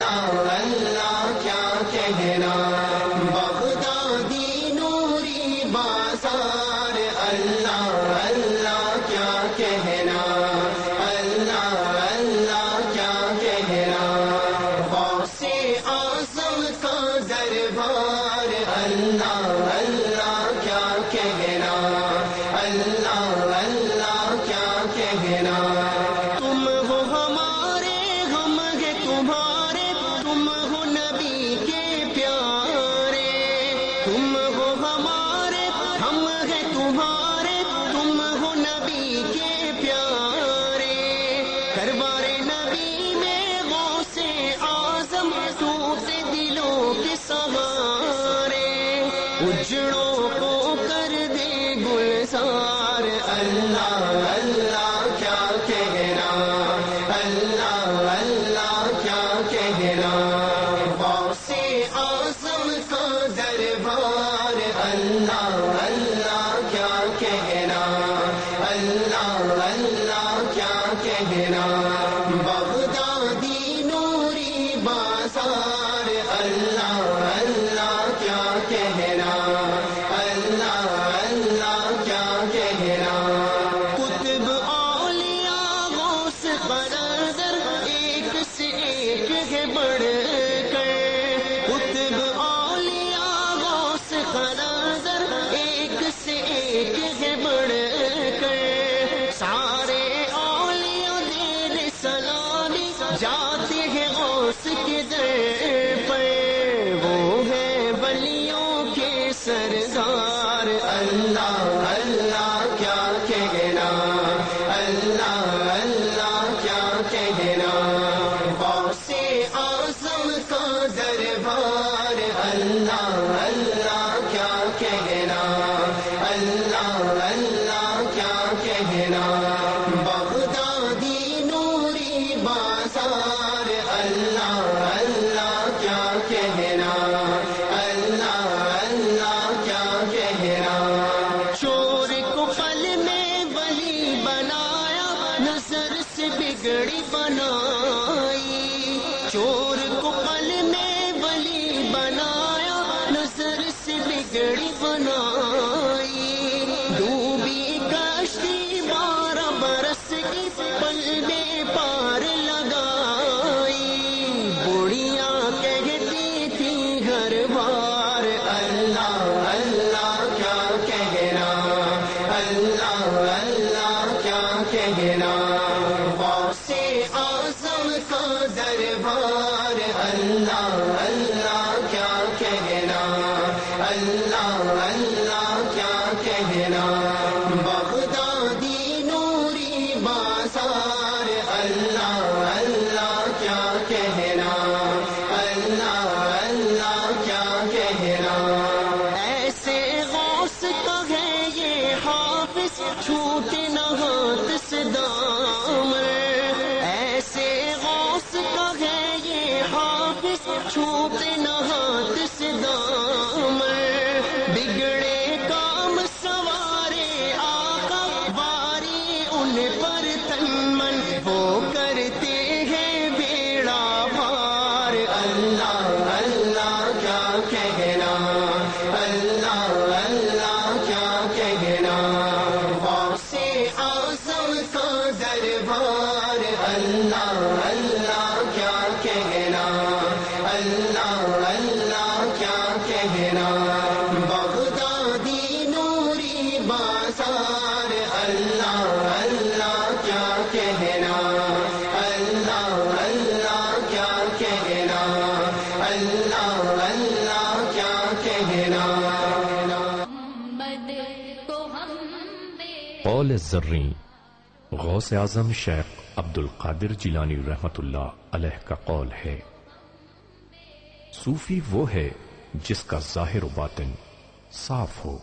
اللہ اللہ کیا کہنا، بغدادی نوری بازار اللہ اللہ کیا کہنا، اللہ اللہ کیا کہنا، غوث اعظم کا دربار اللہ اللہ کیا کہنا، اللہ اللہ کیا کہنا، تم ہو ہمارے ہم ہے تمہارے، تم ہو نبی کے پیارے، تم ہو ہمارے ہم ہے تمہارے، تم ہو نبی کے پیارے، دربار نبی میں غوث اعظم ٹوٹے دلوں کے سہارے، اجڑوں کو کر دے گلزار اللہ اللہ کیا کہنا، اللہ اللہ کیا کہنا، غوث اعظم کا دربار اللہ اللہ کیا کہنا، اللہ اللہ کیا کہنا، بغدادی نوری بازار اللہ اللہ کیا کہنا، اللہ اللہ کیا کہنا، قطب اولیاء غوث قلندر ایک سے ایک ہے بڑھ کر، قطب اولیاء غوث قلندر ایک سے ایک ہے بڑھ کر، سارے اولیاء دین سلامی جاتے ہیں غوث کے در پر، وہ ہے ولیوں کے سردار اللہ اللہ کیا کہنا، اللہ اللہ کیا کہنا، غوث اعظم کا دربار اللہ اللہ کیا کہنا، اللہ اللہ کیا کہنا، بغدادی نوری بازار اللہ اللہ کیا کہنا، اللہ اللہ کیا کہنا، چور کو پل میں ولی بنایا، نظر سے بگڑی بنائی، چور کو پل میں ولی بنایا، نظر سے بگڑی بنائی، ڈوبی کشتی 12 برس کی پل میں پار لگائی، بڑھیاں کہتی تھی ہر بار اللہ اللہ کیا کہنا، اللہ اللہ کیا کہنا، غوث اعظم کا دربار اللہ اللہ کیا کہنا، اللہ اللہ کیا کہنا، بغدادی نوری بازار اللہ اللہ کیا کہنا، اللہ اللہ کیا کہنا، ایسے غوث کا ہے یہ حافظ چھوٹے نہ ہاتھ سے دامن، ایسے غوث کا ہے یہ حافظ چھوٹے نہ ہاتھ سے دامن، بگڑے کام سوارے آقا باری ان پر تن من، وہ کرتے ہیں بیڑا پار اللہ اللہ کیا کہنا، اللہ اللہ کیا کہنا، غوث اعظم کا دربار اللہ اللہ کیا کہنا، اللہ اللہ کیا کہنا، بغدادی نوری بازار اللہ اللہ کیا کہنا، اللہ اللہ کیا کہنا، اللہ اللہ کیا کہنا، قول زریں غوث اعظم شیخ عبد القادر جیلانی رحمت اللہ علیہ کا قول ہے، صوفی وہ ہے جس کا ظاہر و باطن صاف ہو۔